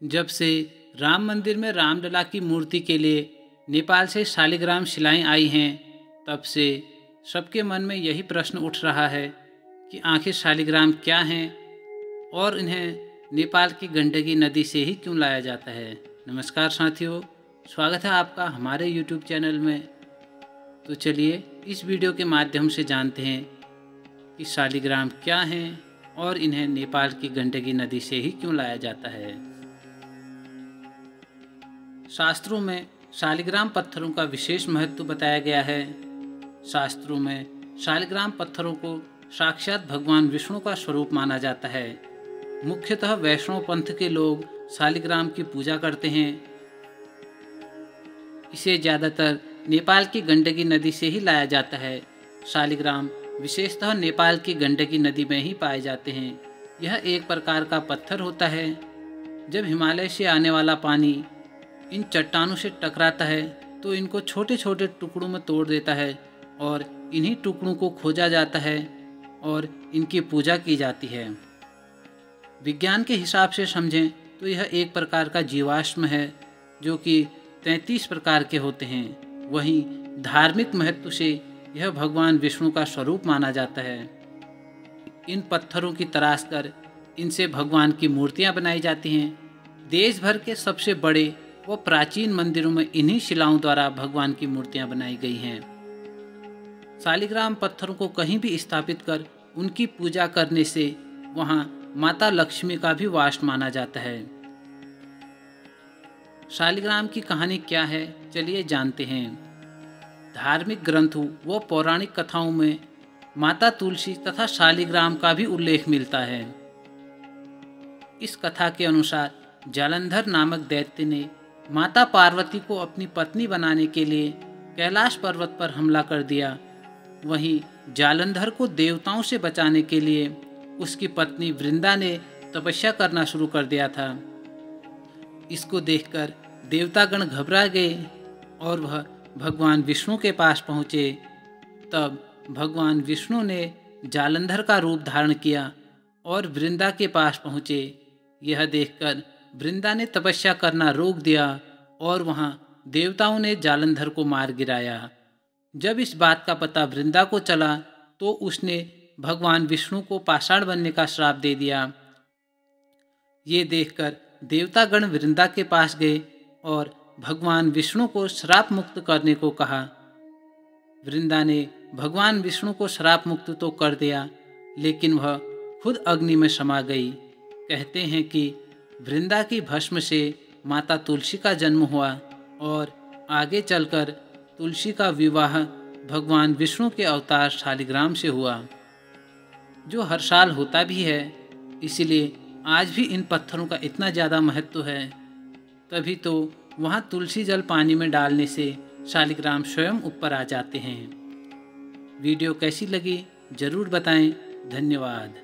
जब से राम मंदिर में रामलला की मूर्ति के लिए नेपाल से शालिग्राम शिलाएं आई हैं, तब से सबके मन में यही प्रश्न उठ रहा है कि आखिर शालिग्राम क्या हैं और इन्हें नेपाल की गंडकी नदी से ही क्यों लाया जाता है। नमस्कार साथियों, स्वागत है आपका हमारे YouTube चैनल में। तो चलिए इस वीडियो के माध्यम से जानते हैं कि शालिग्राम क्या हैं और इन्हें नेपाल की गंडकी नदी से ही क्यों लाया जाता है। शास्त्रों में शालिग्राम पत्थरों का विशेष महत्व बताया गया है। शास्त्रों में शालिग्राम पत्थरों को साक्षात भगवान विष्णु का स्वरूप माना जाता है। मुख्यतः वैष्णव पंथ के लोग शालिग्राम की पूजा करते हैं। इसे ज़्यादातर नेपाल की गंडकी नदी से ही लाया जाता है। शालिग्राम विशेषतः नेपाल की गंडकी नदी में ही पाए जाते हैं। यह एक प्रकार का पत्थर होता है। जब हिमालय से आने वाला पानी इन चट्टानों से टकराता है तो इनको छोटे छोटे टुकड़ों में तोड़ देता है और इन्हीं टुकड़ों को खोजा जाता है और इनकी पूजा की जाती है। विज्ञान के हिसाब से समझें तो यह एक प्रकार का जीवाश्म है जो कि 33 प्रकार के होते हैं। वहीं धार्मिक महत्व से यह भगवान विष्णु का स्वरूप माना जाता है। इन पत्थरों की तराश कर इनसे भगवान की मूर्तियां बनाई जाती हैं। देश भर के सबसे बड़े व प्राचीन मंदिरों में इन्हीं शिलाओं द्वारा भगवान की मूर्तियां बनाई गई हैं। शालिग्राम पत्थरों को कहीं भी स्थापित कर उनकी पूजा करने से वहां माता लक्ष्मी का भी वास माना जाता है। शालिग्राम की कहानी क्या है, चलिए जानते हैं। धार्मिक ग्रंथों व पौराणिक कथाओं में माता तुलसी तथा शालिग्राम का भी उल्लेख मिलता है। इस कथा के अनुसार जालंधर नामक दैत्य ने माता पार्वती को अपनी पत्नी बनाने के लिए कैलाश पर्वत पर हमला कर दिया। वहीं जालंधर को देवताओं से बचाने के लिए उसकी पत्नी वृंदा ने तपस्या करना शुरू कर दिया था। इसको देखकर देवतागण घबरा गए और वह भगवान विष्णु के पास पहुँचे। तब भगवान विष्णु ने जालंधर का रूप धारण किया और वृंदा के पास पहुँचे। यह देखकर वृंदा ने तपस्या करना रोक दिया और वहाँ देवताओं ने जालंधर को मार गिराया। जब इस बात का पता वृंदा को चला तो उसने भगवान विष्णु को पाषाण बनने का श्राप दे दिया। ये देखकर देवतागण वृंदा के पास गए और भगवान विष्णु को श्राप मुक्त करने को कहा। वृंदा ने भगवान विष्णु को श्राप मुक्त तो कर दिया, लेकिन वह खुद अग्नि में समा गई। कहते हैं कि वृंदा की भस्म से माता तुलसी का जन्म हुआ और आगे चलकर तुलसी का विवाह भगवान विष्णु के अवतार शालिग्राम से हुआ, जो हर साल होता भी है। इसीलिए आज भी इन पत्थरों का इतना ज़्यादा महत्व है। तभी तो वहाँ तुलसी जल पानी में डालने से शालिग्राम स्वयं ऊपर आ जाते हैं। वीडियो कैसी लगी ज़रूर बताएं। धन्यवाद।